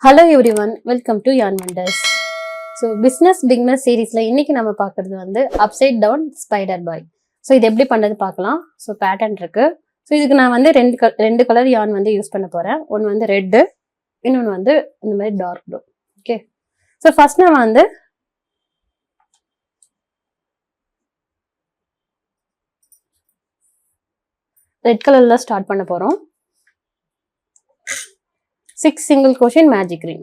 Hello everyone, welcome to Yarn Wonders. So business beginner seriesல இன்னைக்கு நம்ம பார்க்கிறது வந்து upside down spider boy. So இது எப்படி பண்றது பார்க்கலாம். So pattern இருக்கு. So இதுக்கு நான் வந்து ரெண்டு கலர் yarn வந்து யூஸ் பண்ண போறேன். ஒன்னு வந்து ரெட், இன்னொன்னு வந்து இந்த மாதிரி dark blue. Okay. So first நான் வந்து ரெட் கலர்ல ஸ்டார்ட் பண்ண போறோம். 6 single crochet in magic ring.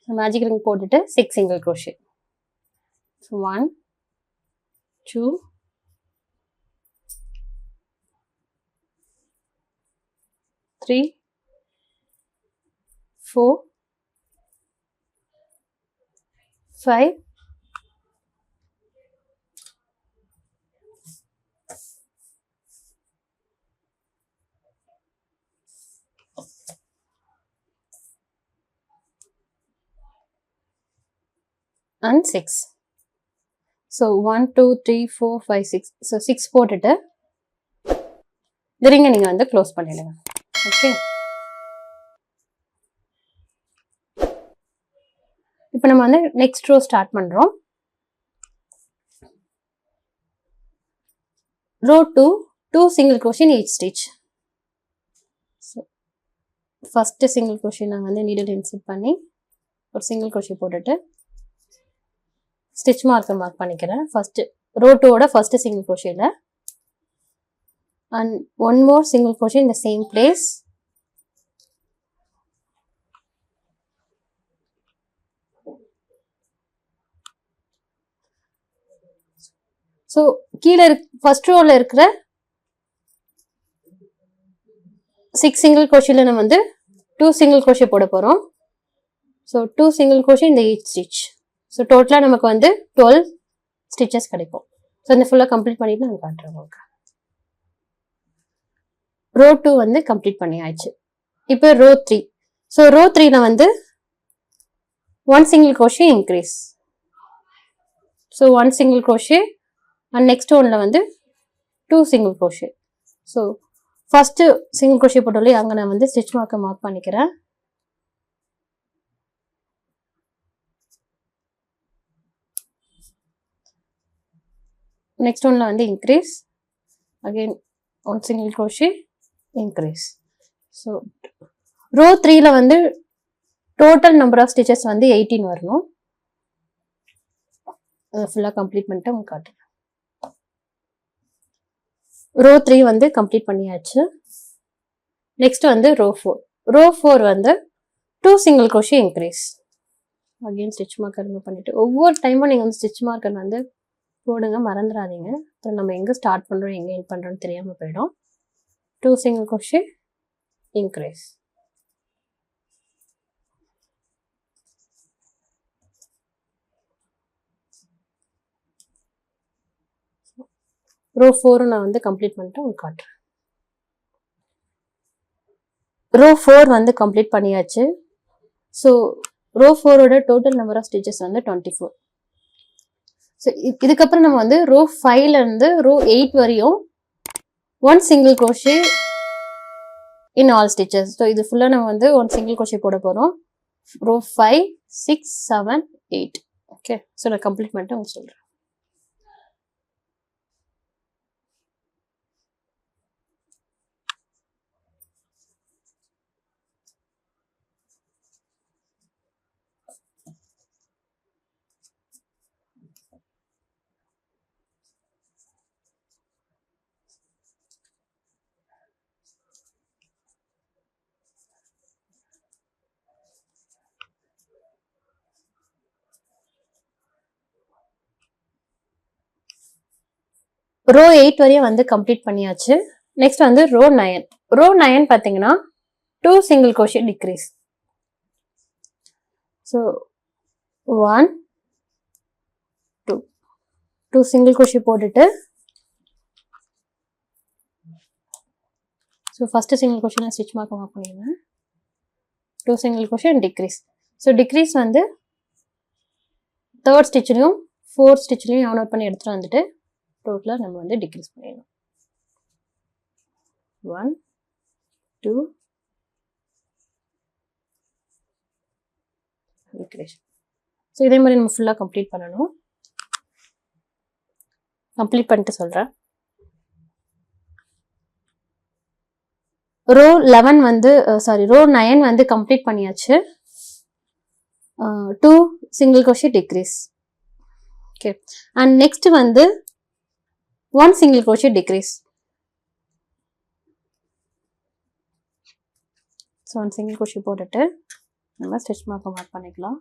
So magic ring போட்டுட்டு 6 single crochet. So 1 2 3 4 5 and 6. So 1 2 3 4 5 6. So 6 போட்டுட்டு இந்த ரிங்கை நீங்க வந்து க்ளோஸ் பண்ணிடுங்க. ஓகே. இப்போ நம்ம வந்து நெக்ஸ்ட் ரோ ஸ்டார்ட் பண்றோம். row 2 single crochet in each stitch. So first single crochet நான் வந்து needle insert பண்ணி ஒரு single crochet போட்டுட்டு stitch marker mark பண்ணிக்கிறேன். first row 2 ஓட first single crochetல and one more single crochet in the same place. So கீழ first rowல இருக்கிற 6 single crochetல நம்ம வந்து 2 single crochet போட போறோம். So 2 single crochet in the each stitch. So டோட்டலா நமக்கு வந்து 12 stitches கிடைக்கும். So இந்த ஃபுல்லா கம்ப்ளீட் பண்ணிட்டு நான் காட்டுறேன் உங்களுக்கு. row 2 வந்து கம்ப்ளீட் பண்ணியாச்சு. இப்போ row 3. So row 3ல வந்து 1 single crochet increase. So 1 single crochet and next oneல வந்து 2 single crochet. So first single crochet போட்டோம்ல அங்க நான் வந்து stitch marker மார்க் பண்ணிக்கிறேன். next one la வந்து increase, again one single crochet increase. So row 3 la வந்து total number of stitches வந்து 18 வரணும். ஃபுல்லா கம்ப்ளீட் பண்ணிட்டு உங்களுக்கு காட்டுறேன். row 3 வந்து கம்ப்ளீட் பண்ணியாச்சு. நெக்ஸ்ட் வந்து row 4. row 4 வந்து 2 single crochet increase. again stitch marker remove பண்ணிட்டு ஒவ்வொரு டைமும் நீங்க வந்து stitch marker வந்து போடுங்க, மறந்துடாதீங்க. அப்புறம் நம்ம எங்க ஸ்டார்ட் பண்றோம் எங்க எண்ட் பண்றோம்னு தெரியாம போயிடும். 2 single crochet increase. row 4 நான் வந்து கம்ப்ளீட் பண்ணிட்டு உங்களுக்கு காட்டுறேன். row 4 வந்து கம்ப்ளீட் பண்ணியாச்சு. ஸோ row 4 ஓட டோட்டல் நம்பர் ஆஃப் ஸ்டிச்சஸ் வந்து 24. ஸோ இதுக்கப்புறம் நம்ம வந்து row 5ல இருந்து row 8 வரையும் 1 single crochet in all stitches. So இது ஃபுல்லா நம்ம வந்து 1 single crochet போட போறோம். row 5 6 7 8. ஓகே. ஸோ நான் கம்ப்ளீட் பண்ணிட்டு உங்களுக்கு சொல்றேன். row 8 வரையும் வந்து கம்ப்ளீட் பண்ணியாச்சு. நெக்ஸ்ட் வந்து row 9. row 9 பாத்தீங்கன்னா 2 single crochet decrease. So 1 2 single crochet போட்டுட்டு so first single crochet நான் stitch mark பண்ணிடுறேன். 2 single crochet and decrease. So decrease வந்து third stitchலயும் fourth stitchலயும் ஆன் அவுட் பண்ணி எடுத்துட்டு வந்துட்டு டோட்டலா நம்ம வந்து டிக்ரீஸ் பண்ணிடலாம். 1 2 increase. ஸோ இதே மாதிரி நம்ம ஃபுல்லாக கம்ப்ளீட் பண்ணணும். கம்ப்ளீட் பண்ணிட்டு சொல்கிறேன். ரோ 11 வந்து ரோ 9 வந்து கம்ப்ளீட் பண்ணியாச்சு. 2 single crochet decrease. Okay, and next வந்து 1 single crochet decrease. So 1 single crochet போட்டுட்டு நம்ம ஸ்டிச் மார்க்கை மார்க் பண்ணிக்கலாம்.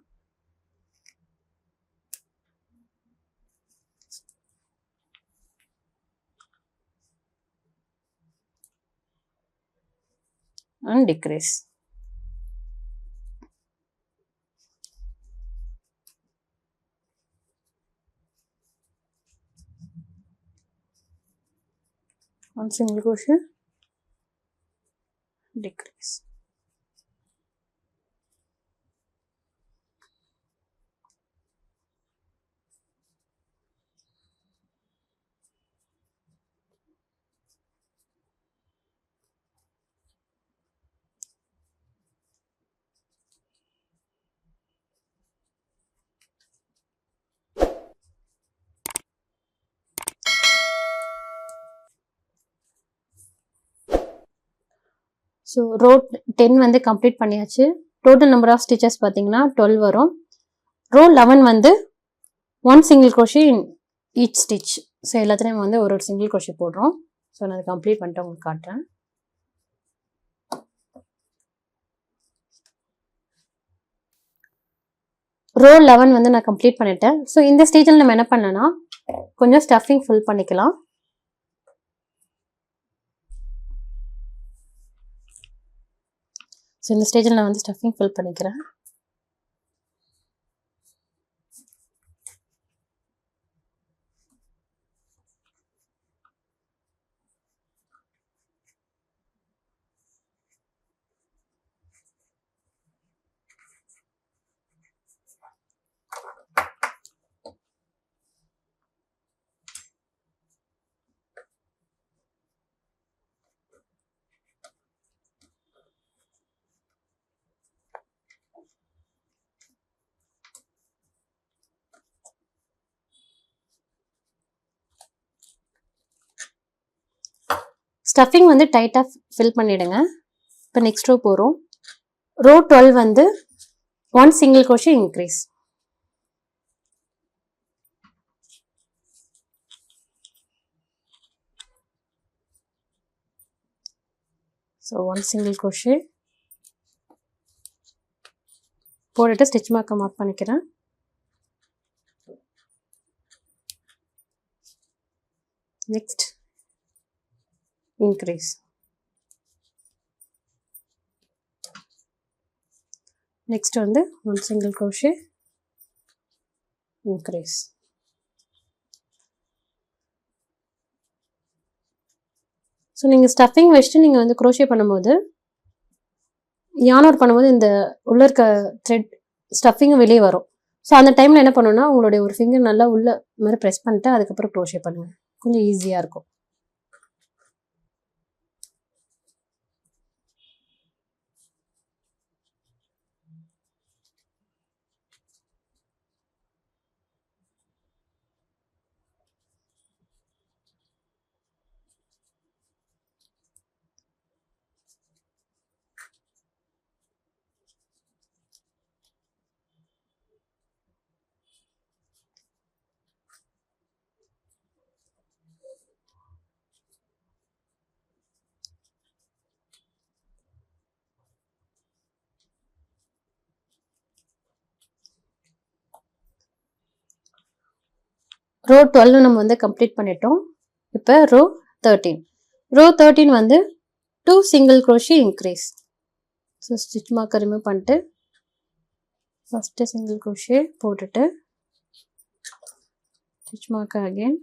and decrease. One single crochet, decrease. So row 10 வந்து கம்ப்ளீட் பண்ணியாச்சு. டோட்டல் நம்பர் ஆஃப் ஸ்டிச்சஸ் பார்த்தீங்கன்னா 12 வரும். ரோ 11 வந்து 1 single crochet in each stitch. So எல்லாத்துலேயும் வந்து ஒரு சிங்கிள் crochet போடுறோம். ஸோ நான் அதை கம்ப்ளீட் பண்ணிட்டு உங்களுக்கு காட்டுறேன். ரோ 11 வந்து நான் கம்ப்ளீட் பண்ணிட்டேன். ஸோ இந்த ஸ்டேஜில் நம்ம என்ன பண்ணலாம், கொஞ்சம் ஸ்டஃபிங் ஃபில் பண்ணிக்கலாம். ஸோ இந்த ஸ்டேஜில் நான் வந்து ஸ்டஃபிங் ஃபில் பண்ணிக்கிறேன். ஸ்டஃபிங் வந்து டைட்டாக ஃபில் பண்ணிவிடுங்க. இப்போ நெக்ஸ்ட் ரோ போகிறோம். ரோ 12 வந்து 1 single crochet increase. So 1 single crochet போட்டுட்டு ஸ்டிச் மார்க்கை மார்க் பண்ணிக்கிறேன். Next increase. Next வந்து 1 single crochet increase. ஸோ நீங்கள் ஸ்டஃபிங் வச்சுட்டு நீங்கள் வந்து crochet பண்ணும்போது yarn out பண்ணும்போது இந்த உள்ள இருக்க த்ரெட் ஸ்டஃபிங்கும் வெளியே வரும். ஸோ அந்த டைமில் என்ன பண்ணணும்னா உங்களுடைய ஒரு ஃபிங்கர் நல்லா உள்ள மாதிரி ப்ரெஸ் பண்ணிட்டு அதுக்கப்புறம் crochet பண்ணுங்கள். கொஞ்சம் ஈஸியாக இருக்கும். ரோ 12 நம்ம வந்து கம்ப்ளீட் பண்ணிட்டோம். இப்போ ரோ 13. ரோ 13 வந்து 2 single crochet increase. So stitch மார்க்கை ரிமூவ் பண்ணிட்டு ஃபஸ்ட்டு சிங்கிள் crochet போட்டுட்டு ஸ்டிச் மார்க்கை அகெயின்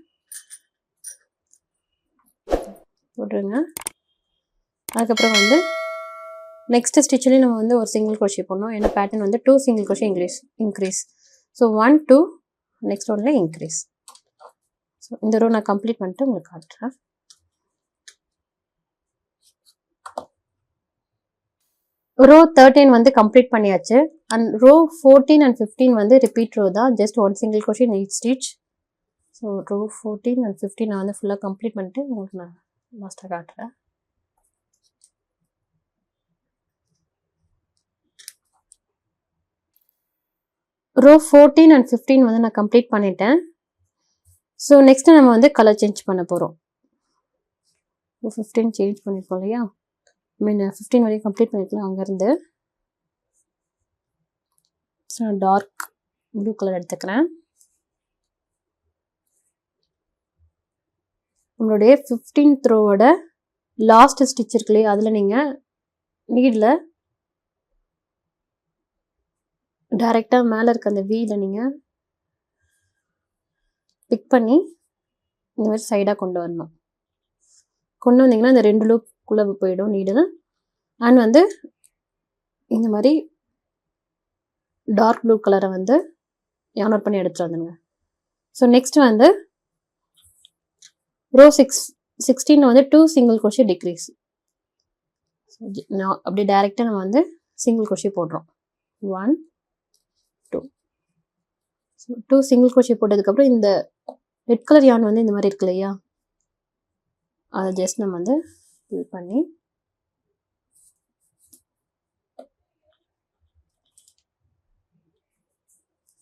போட்டுருங்க. அதுக்கப்புறம் வந்து நெக்ஸ்ட் ஸ்டிச்லேயும் நம்ம வந்து ஒரு சிங்கிள் crochet போடணும். ஏன்னா பேட்டர்ன் வந்து 2 single crochet increase. So 1 2 next ஒன்ல இன்க்ரீஸ். ஸோ இந்த ரோ நான் கம்ப்ளீட் பண்ணிட்டு உங்களுக்கு காட்டுறேன். ரோ 13 வந்து கம்ப்ளீட் பண்ணியாச்சு. அண்ட் ரோ 14 அண்ட் 15 வந்து ரிப்பீட் ரோ தான். Just 1 single crochet need stitch. So row 14 and 15 நான் வந்து ஃபுல்லாக கம்ப்ளீட் பண்ணிட்டு உங்களுக்கு நான் லாஸ்ட்டாக காட்டுறேன். ரோ 14 அண்ட் 15 வந்து நான் கம்ப்ளீட் பண்ணிட்டேன். ஸோ நெக்ஸ்ட்டு நம்ம வந்து கலர் சேஞ்ச் பண்ண போகிறோம். 15 சேஞ்ச் பண்ணியிருக்கோம் இல்லையா, ஐ மீன் 15 வரைக்கும் கம்ப்ளீட் பண்ணிக்கலாம். அங்கேருந்து ஸோ நான் டார்க் ப்ளூ கலர் எடுத்துக்கிறேன். உங்களுடைய 15th ரோவோட லாஸ்ட் ஸ்டிச் இருக்கு இல்லையா, அதில் நீங்கள் நீடில் டைரெக்டாக மேலே இருக்க அந்த வீல நீங்கள் பிக் பண்ணி இந்த மாதிரி சைடாக கொண்டு வரணும். கொண்டு வந்தீங்கன்னா இந்த 2 லூப்புக்குள்ளே போயிடும் நீடில். அண்ட் வந்து இந்த மாதிரி டார்க் ப்ளூ கலரை வந்து yarn out பண்ணி எடுத்துட்டு வந்துடுங்க. ஸோ நெக்ஸ்ட் வந்து ரோ 16 வந்து 2 சிங்கிள் crochet டிக்ரீஸ். அப்படி டைரெக்டாக நம்ம வந்து சிங்கிள் crochet போடுறோம். 1 2 ஸோ 2 சிங்கிள் crochet போட்டதுக்கப்புறம் இந்த ரெட் கலர் yarn வந்து இந்த மாதிரி இருக்கு இல்லையா, அதை ஜஸ்ட் நம்ம வந்து ஃபில் பண்ணி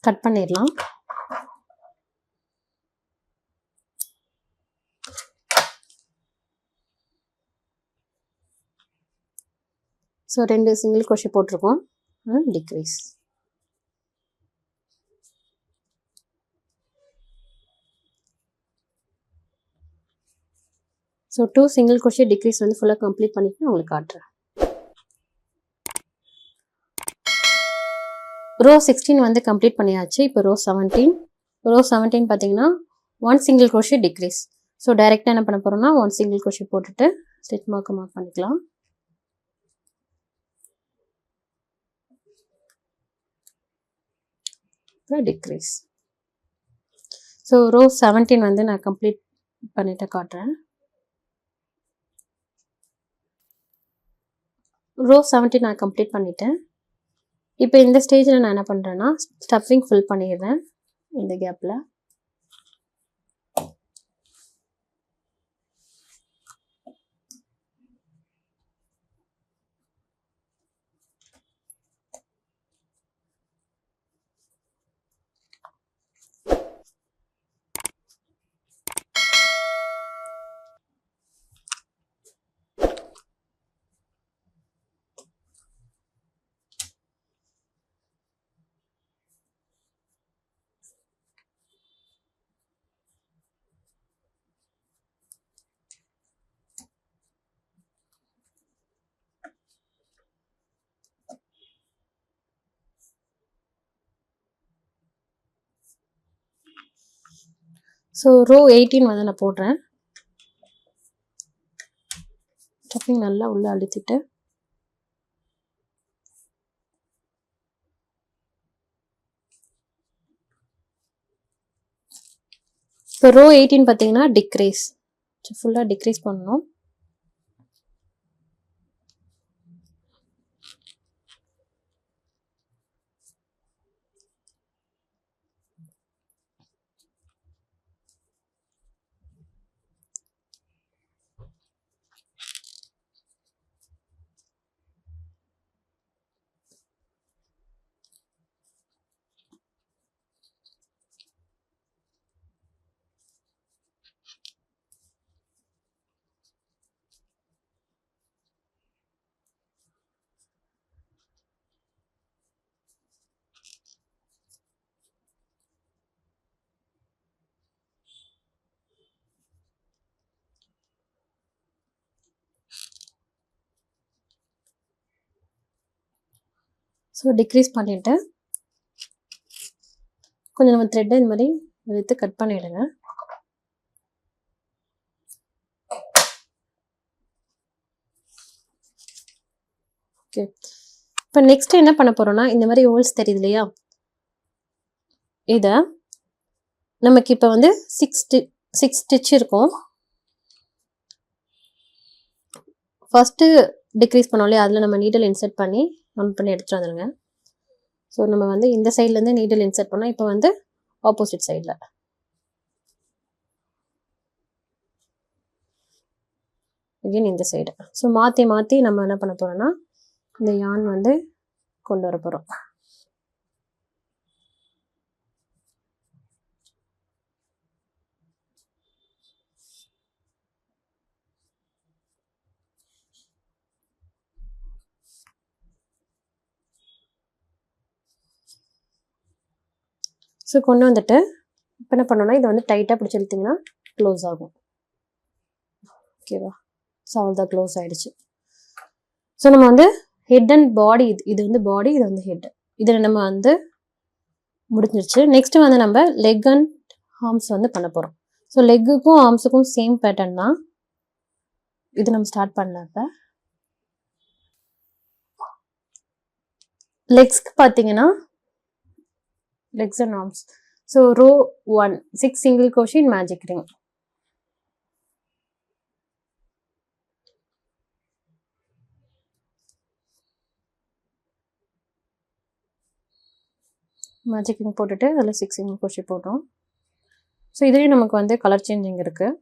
கட் பண்ணிடலாம். ஸோ 2 சிங்கிள் crochet போட்டிருக்கோம், decrease. So 2 single crochet decrease வந்து ஃபுல்லாக கம்ப்ளீட் பண்ணிட்டு நான் உங்களுக்கு காட்டுறேன். ரோ 16 வந்து கம்ப்ளீட் பண்ணியாச்சு. இப்போ ரோ 17 பார்த்தீங்கன்னா 1 சிங்கிள் crochet டிக்ரீஸ். ஸோ டைரெக்டாக என்ன பண்ண போகிறோம்னா 1 சிங்கிள் crochet போட்டுட்டு ஸ்டிச் மார்க் பண்ணிக்கலாம். டிக்ரீஸ். ஸோ ரோ 17 வந்து நான் கம்ப்ளீட் பண்ணிட்டு காட்டுறேன். ரோ 17 நான் கம்ப்ளீட் பண்ணிட்டேன். இப்போ இந்த ஸ்டேஜில் நான் என்ன பண்ணுறேன்னா ஸ்டஃபிங் ஃபில் பண்ணிடுறேன் இந்த கேப்பில். ஸோ ரோ 18 வந்து நான் போடுறேன். ஸ்டஃபிங் நல்லா உள்ளே அழுத்திட்டு இப்போ ரோ 18 பார்த்தீங்கன்னா டிக்ரீஸ். ஃபுல்லாக டிக்ரீஸ் பண்ணணும். ஸோ டிக்ரீஸ் பண்ணிவிட்டு கொஞ்சம் நம்ம த்ரெட்டை இந்த மாதிரி எடுத்து கட் பண்ணிவிடுங்க. ஓகே, இப்போ நெக்ஸ்ட் என்ன பண்ண போகிறோம்னா இந்த மாதிரி ஹோல்ஸ் தெரியுது இல்லையா, இதை நமக்கு இப்போ வந்து 6 ஸ்டிச் இருக்கும். ஃபஸ்ட்டு டிக்ரீஸ் பண்ணோம்லையே அதில் நம்ம நீடில் இன்சர்ட் பண்ணி கவுண்ட் பண்ணி எடுத்துகிட்டு வந்துடுங்க. ஸோ நம்ம வந்து இந்த சைட்லேருந்து நீடில் இன்சர்ட் பண்ணோம். இப்போ வந்து ஆப்போசிட் சைடில் அகெயின் இந்த சைடு. ஸோ மாற்றி மாற்றி நம்ம என்ன பண்ண போகிறோம்னா இந்த யான் வந்து கொண்டு வர போகிறோம். ஸோ கொண்டு வந்துட்டு இப்போ என்ன பண்ணோம்னா இதை வந்து டைட்டாக பிடிச்சி இழுத்திங்கன்னா க்ளோஸ் ஆகும். ஓகேவா? ஸோ அவ்வளோதான், க்ளோஸ் ஆகிடுச்சு. ஸோ நம்ம வந்து ஹெட் அண்ட் பாடி, இது வந்து பாடி, இது வந்து ஹெட், இதில் நம்ம வந்து முடிஞ்சிருச்சு. நெக்ஸ்ட்டு வந்து நம்ம லெக் அண்ட் ஆர்ம்ஸ் வந்து பண்ண போகிறோம். ஸோ லெக்குக்கும் ஆர்ம்ஸுக்கும் சேம் பேட்டர்ன் தான். இது நம்ம ஸ்டார்ட் பண்ணலாம். இப்போ லெக்ஸ்க்கு பார்த்தீங்கன்னா legs and arms. So row 1, 6 single crochet in magic ring. Magic ring போட்டுட்டு அதில் 6 single crochet போட்டோம். ஸோ இதுலேயும் நமக்கு வந்து கலர் சேஞ்சிங் இருக்குது.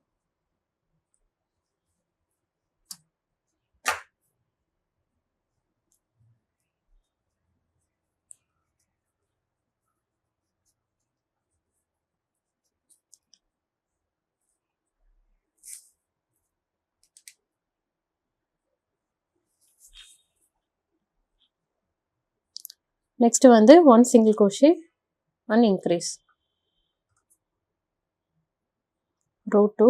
நெக்ஸ்ட்டு வந்து 1 single crochet and increase. row 2,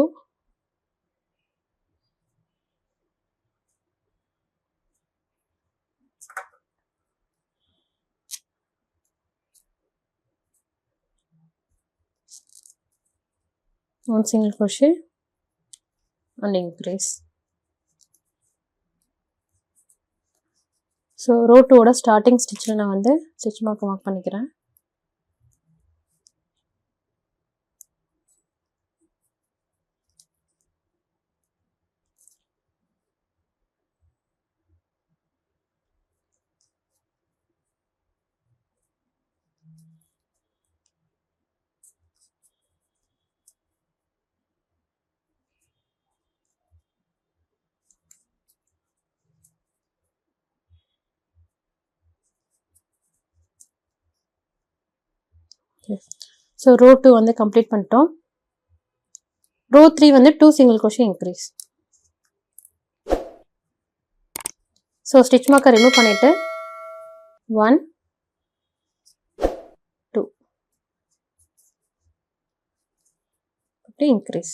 one single crochet and increase. So row 2 starting ஸ்டிச்சில் நான் வந்து ஸ்டிச் மார்க் பண்ணிக்கிறேன். ஸோ row 2 வந்து கம்ப்ளீட் பண்ணிட்டோம். row 3 வந்து 2 single crochet increase. So stitch மார்க்கை ரிமூவ் பண்ணிவிட்டு 1, 2 அப்படி increase.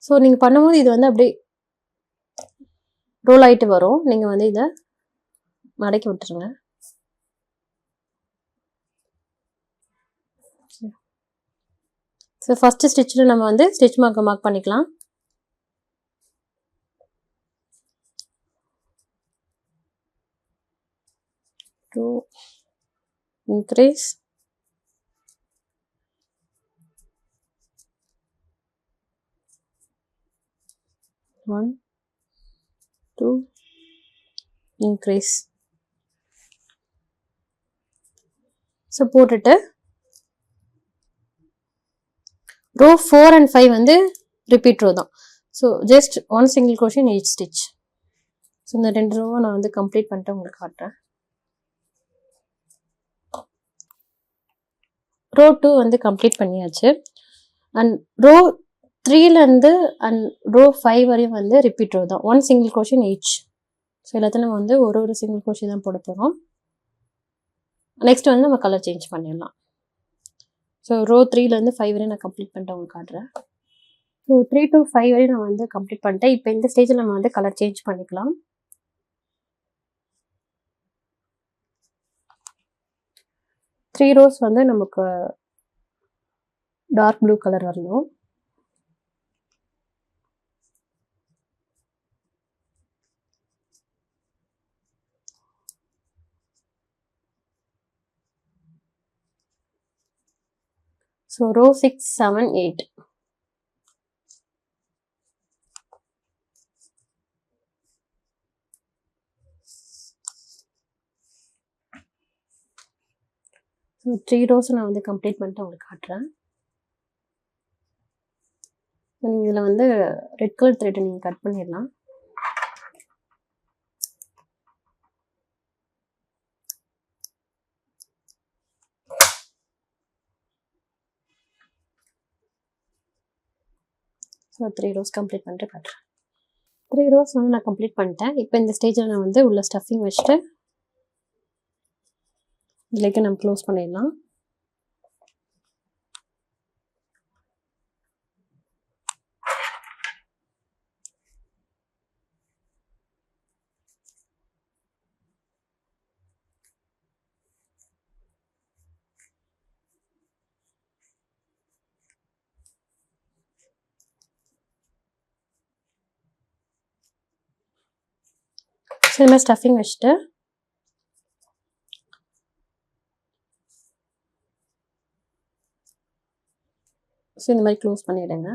ஸோ நீங்கள் பண்ணும்போது இது வந்து அப்படியே ரோல் ஆகிட்டு வரும். நீங்கள் வந்து இதை மடக்கி விட்டுருங்க. ஸோ ஃபஸ்ட்டு ஸ்டிச்சில் நம்ம வந்து ஸ்டிச் மார்க் பண்ணிக்கலாம். Two increase, one, two increase. So போட்டுட்டு row 4 and 5 வந்து ரிப்பீட் ரோ தான். So just 1 single crochet in each stitch. So இந்த 2 ரோவை நான் வந்து கம்ப்ளீட் பண்ணிட்டு உங்களுக்கு காட்டுறேன். row 2 வந்து கம்ப்ளீட் பண்ணியாச்சு. அண்ட் row 3லேருந்து அண்ட் row 5 வரையும் வந்து ரிப்பீட் ரோ தான். 1 single crochet in each. So எல்லாத்தையும் நம்ம வந்து ஒரு single crochet தான் போட போகிறோம். நெக்ஸ்ட் வந்து நம்ம கலர் சேஞ்ச் பண்ணிடலாம். ஸோ row 3லேருந்து 5 வரையும் நான் கம்ப்ளீட் பண்ணிட்டு உங்களுக்கு காட்டுறேன். ஸோ 3 to 5 வரையும் நான் வந்து கம்ப்ளீட் பண்ணிட்டேன். இப்போ இந்த ஸ்டேஜில் நம்ம வந்து கலர் சேஞ்ச் பண்ணிக்கலாம். த்ரீ ரோஸ் வந்து நமக்கு டார்க் ப்ளூ கலர் வரணும். So row 6, 7, 8. ஸோ 3 rows நான் வந்து கம்ப்ளீட் பண்ணிட்டு உங்களுக்கு காட்டுறேன். இதில் வந்து ரெட் கலர் த்ரெட்டை நீங்கள் கட் பண்ணிடலாம். ஸோ 3 rows கம்ப்ளீட் பண்ணிட்டு காட்டுறேன். 3 rows வந்து நான் கம்ப்ளீட் பண்ணிட்டேன். இப்போ இந்த ஸ்டேஜில் நான் வந்து உள்ள ஸ்டஃபிங் வச்சுட்டு இதுலேக்கு நம்ம க்ளோஸ் பண்ணிடலாம். ஸோ இந்த மாதிரி ஸ்டஃபிங் வச்சுட்டு ஸோ இந்த மாதிரி க்ளோஸ் பண்ணிவிடுங்க.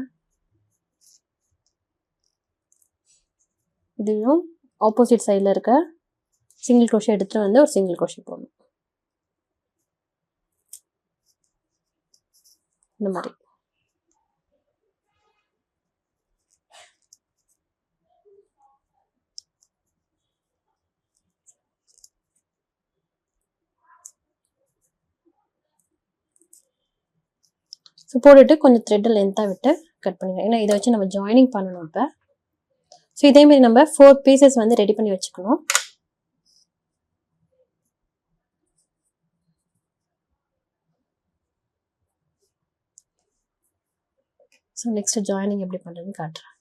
இதையும் ஆப்போசிட் சைடில் இருக்க சிங்கிள் க்ரோஷே எடுத்துகிட்டு வந்து ஒரு சிங்கிள் க்ரோஷே போடணும். இந்த மாதிரி ஸோ போட்டுட்டு கொஞ்சம் த்ரெட்டை லென்த்தாக விட்டு கட் பண்ணிக்கலாம். ஏன்னா இதை வச்சு நம்ம ஜாயினிங் பண்ணணும். இப்போ ஸோ இதேமாரி நம்ம 4 பீசஸ் வந்து ரெடி பண்ணி வச்சுக்கணும். ஸோ நெக்ஸ்ட் ஜாயினிங் எப்படி பண்ணுறதுன்னு காட்டுறேன்.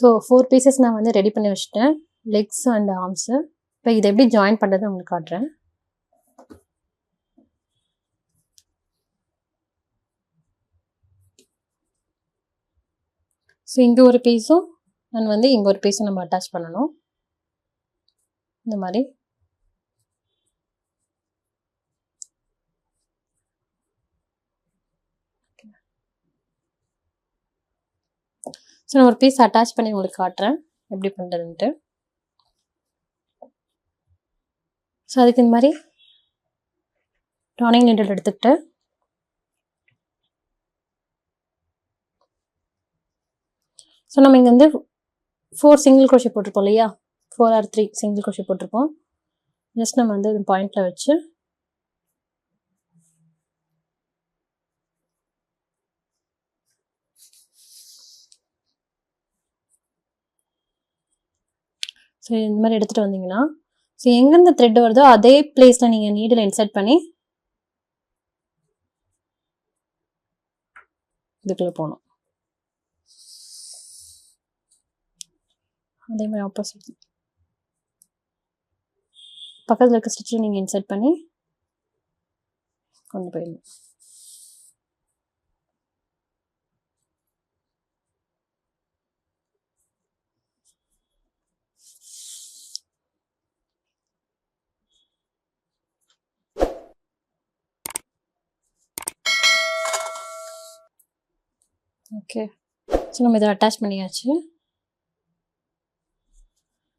ஸோ 4 பீசஸ் நான் வந்து ரெடி பண்ணி வச்சுட்டேன், லெக்ஸ் அண்ட் ஆர்ம்ஸு. இப்போ இதை எப்படி ஜாயின் பண்ணுறது உங்களுக்கு காட்டுறேன். ஸோ இங்கே ஒரு பீஸும் நான் வந்து இங்கே ஒரு பீஸும் நம்ம அட்டாச் பண்ணணும். இந்த மாதிரி ஸோ நான் ஒரு பீஸ் அட்டாச் பண்ணி உங்களுக்கு காட்டுறேன் எப்படி பண்ணுறதுன்ட்டு. ஸோ அதுக்கு இந்த மாதிரி டானிங் நீடில் எடுத்துக்கிட்டு ஸோ நம்ம இங்கே வந்து 4 சிங்கிள் க்ரோஷே போட்டிருப்போம் இல்லையா, 4 or 3 சிங்கிள் க்ரோஷே போட்டிருப்போம். ஜஸ்ட் நம்ம வந்து இந்த பாயிண்டில் வச்சு ஸோ இந்த மாதிரி எடுத்துகிட்டு வந்தீங்கன்னா ஸோ எங்கேருந்து த்ரெட் வருதோ அதே பிளேஸில் நீங்கள் நீடில் இன்சர்ட் பண்ணி இதுக்குள்ளே போகணும். அதே மாதிரி ஆப்போசிட் பக்கத்தில் இருக்க ஸ்டிச்சை நீங்கள் இன்சர்ட் பண்ணி கொண்டு போயிடணும். ஓகே, ஸோ நம்ம இதை அட்டாச் பண்ணியாச்சு.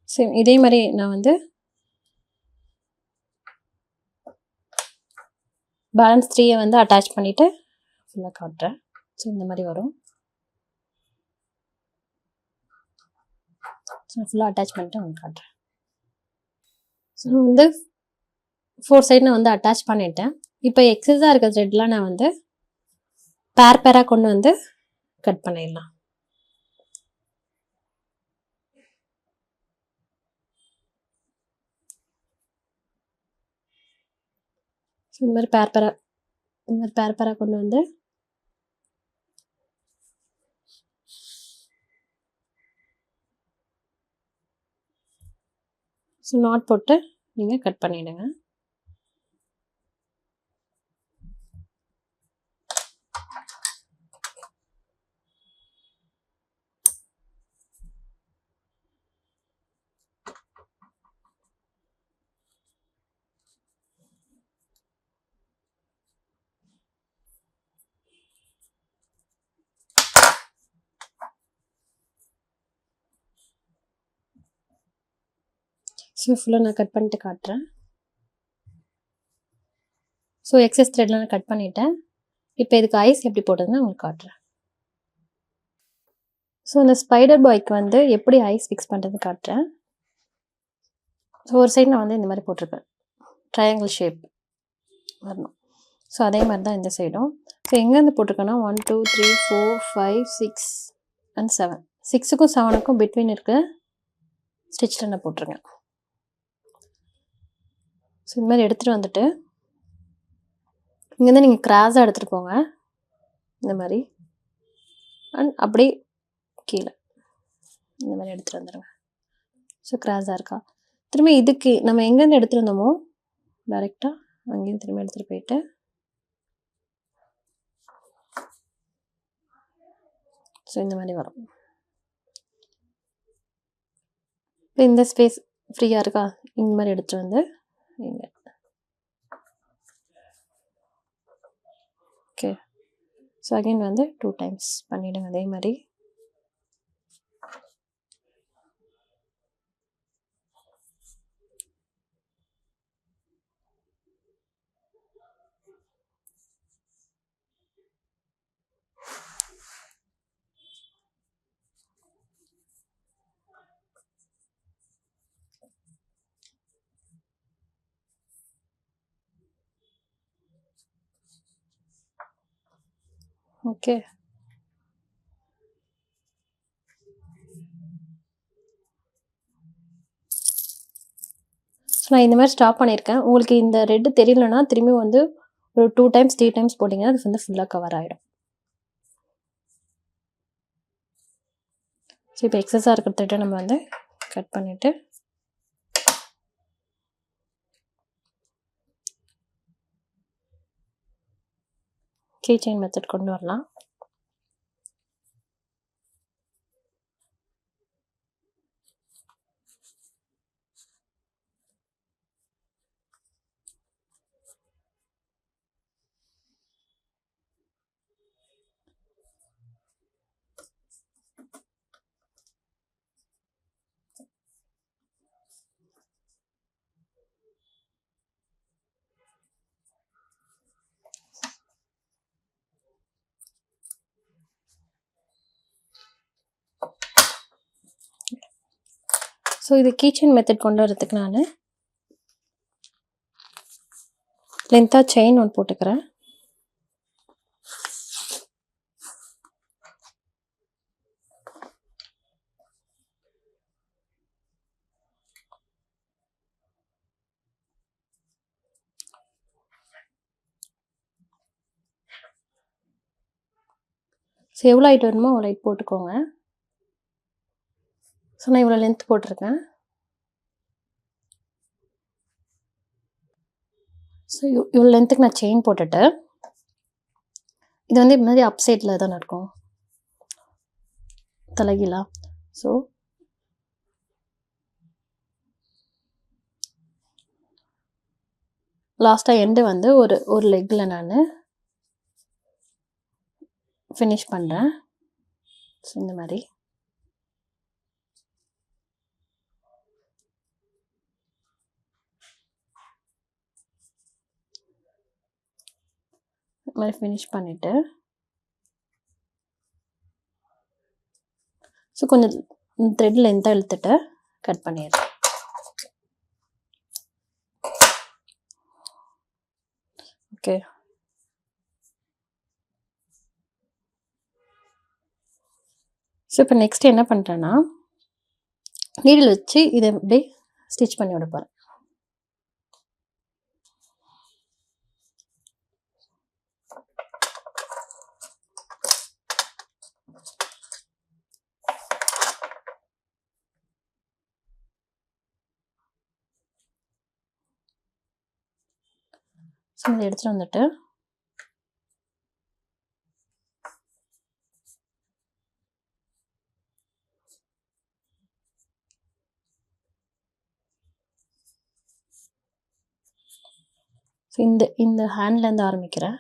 சரி, இதே மாதிரி நான் வந்து பேலன்ஸ் 3 வந்து அட்டாச் பண்ணிவிட்டு ஃபுல்லாக காட்டுறேன். ஸோ இந்த மாதிரி வரும். ஸோ ஃபுல்லாக அட்டாச் பண்ணிட்டு உங்களுக்கு காட்டுறேன். ஸோ வந்து 4 சைடு நான் வந்து அட்டாச் பண்ணிட்டேன். இப்போ எக்ஸஸாக இருக்க த்ரெட்லாம் நான் வந்து பேராக கொண்டு வந்து கட் பண்ணிடலாம். ஸோ இந்த மாதிரி பேராக கொண்டு வந்து ஸோ நாட் போட்டு நீங்கள் கட் பண்ணிவிடுங்க. ஸோ ஃபுல்லாக நான் கட் பண்ணிட்டு காட்டுறேன். ஸோ எக்ஸஸ் த்ரெட்லாம் நான் கட் பண்ணிட்டேன். இப்போ இதுக்கு ஐஸ் எப்படி போட்டதுன்னு உங்களுக்கு காட்டுறேன். ஸோ இந்த ஸ்பைடர் பாய்க்கு வந்து எப்படி ஐஸ் ஃபிக்ஸ் பண்ணுறதுன்னு காட்டுறேன். ஸோ ஒரு சைடு நான் வந்து இந்த மாதிரி போட்டிருக்கேன், ட்ரையாங்கிள் ஷேப் வரணும். ஸோ அதே மாதிரி தான் இந்த சைடும். ஸோ எங்கேருந்து போட்டிருக்கேன்னா 1 2 3 4 5 6 அண்ட் 7, 6க்கும் 7க்கும் பிட்வீன் இருக்க ஸ்டிச்சில் நான் போட்டிருக்கேன். ஸோ இந்த மாதிரி எடுத்துகிட்டு வந்துட்டு இங்கேருந்து நீங்கள் கிராஸாக எடுத்துகிட்டு போங்க இந்த மாதிரி, அண்ட் அப்படியே கீழே இந்த மாதிரி எடுத்துகிட்டு வந்துடுங்க. ஸோ கிராஸாக இருக்கா, திரும்பி இதுக்கு நம்ம எங்கேருந்து எடுத்துகிட்டு வந்தோமோ டைரெக்டாக அங்கேயும் திரும்பி எடுத்துகிட்டு போயிட்டு ஸோ இந்த மாதிரி வரும். இப்போ இந்த ஸ்பேஸ் ஃப்ரீயாக இருக்கா, இந்த மாதிரி எடுத்துகிட்டு வந்து இங்கே. ஓகே, ஸோ அகைன் வந்து 2 டைம்ஸ் பண்ணிவிடுங்க அதே மாதிரி. ஓகே, ஸோ நான் இந்த மாதிரி ஸ்டாப் பண்ணியிருக்கேன். உங்களுக்கு இந்த ரெட்டு தெரியலன்னா திரும்பி வந்து ஒரு 2 டைம்ஸ் 3 டைம்ஸ் போட்டிங்கன்னா அது வந்து ஃபுல்லாக கவர் ஆகிடும். ஸோ இப்போ எக்ஸஸாக இருக்கிற த்ரெட்டை நம்ம வந்து கட் பண்ணிவிட்டு கீ செயின் மெத்தட் கொண்டு வரலாம். ஸோ இது கீ செயின் மெத்தட் கொண்டு வரதுக்கு நான் லென்த்தாக செயின் ஒன்று போட்டுக்கிறேன். ஸோ எவ்வளோ ஹைட் வேணுமோ அவ்வளோ ஹைட் போட்டுக்கோங்க. ஸோ நான் இவ்வளோ லென்த் போட்டிருக்கேன். ஸோ இவ்வளோ லென்த்துக்கு நான் செயின் போட்டுட்டு இது வந்து இது மாதிரி அப் சைடில் தான் இருக்கும் தலைகீழா. ஸோ லாஸ்ட்டாக எண்டு வந்து ஒரு லெக்கில் நான் ஃபினிஷ் பண்ணுறேன். ஸோ இந்த மாதிரி ஃபினிஷ் பண்ணிவிட்டு ஸோ கொஞ்சம் த்ரெட் லென்த்தாக இழுத்துட்டு கட் பண்ணிடுறேன். ஓகே, ஸோ இப்போ நெக்ஸ்ட் என்ன பண்ணுறேன்னா நீடில் வச்சு இதை அப்படியே ஸ்டிச் பண்ணி விட போகிறேன். ஸோ இதை எடுத்துகிட்டு வந்துட்டு ஸோ இந்த ஹேண்ட்லேருந்து ஆரம்பிக்கிறேன்.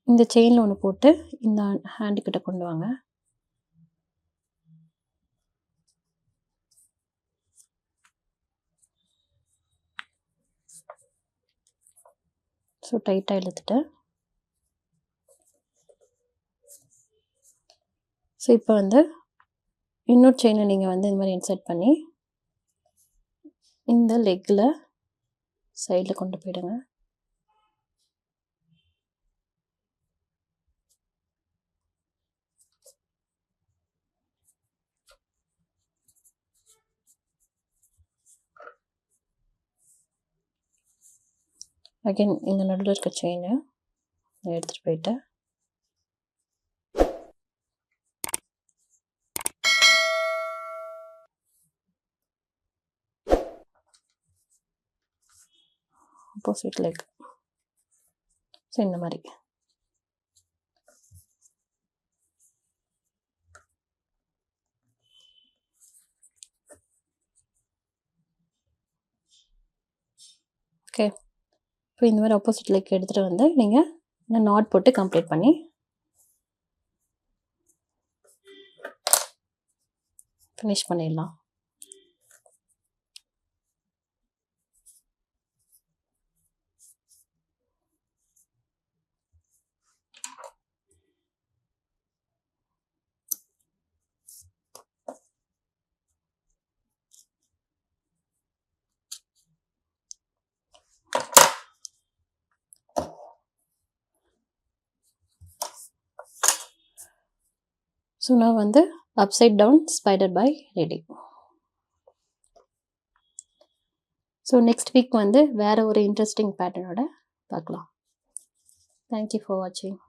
இந்த செயினில் ஒன்று போட்டு இந்த ஹேண்டுக்கிட்ட கொண்டு வாங்க. ஸோ டைட்டாக இழுத்துட்டு ஸோ இப்போ வந்து இன்னொரு செயினை நீங்கள் வந்து இந்த மாதிரி இன்சர்ட் பண்ணி இந்த லெக்கில் சைடில் கொண்டு போயிடுங்க. அகைன் இந்த நடுவில் இருக்க செயினை எடுத்துகிட்டு போயிட்டு ஆப்போசிட் லெக். ஸோ இந்த மாதிரி ஓகே. இப்போ இந்த மாதிரி ஆப்போசிட் லெக் எடுத்துகிட்டு வந்து நீங்கள் இந்த நாட் போட்டு கம்ப்ளீட் பண்ணி ஃபினிஷ் பண்ணிடலாம். ஸோ நான் வந்து upside down spider pie ready. So next week வந்து வேறு ஒரு இன்ட்ரெஸ்டிங் பேட்டர்னோட பார்க்கலாம். தேங்க்யூ ஃபார் வாட்சிங்.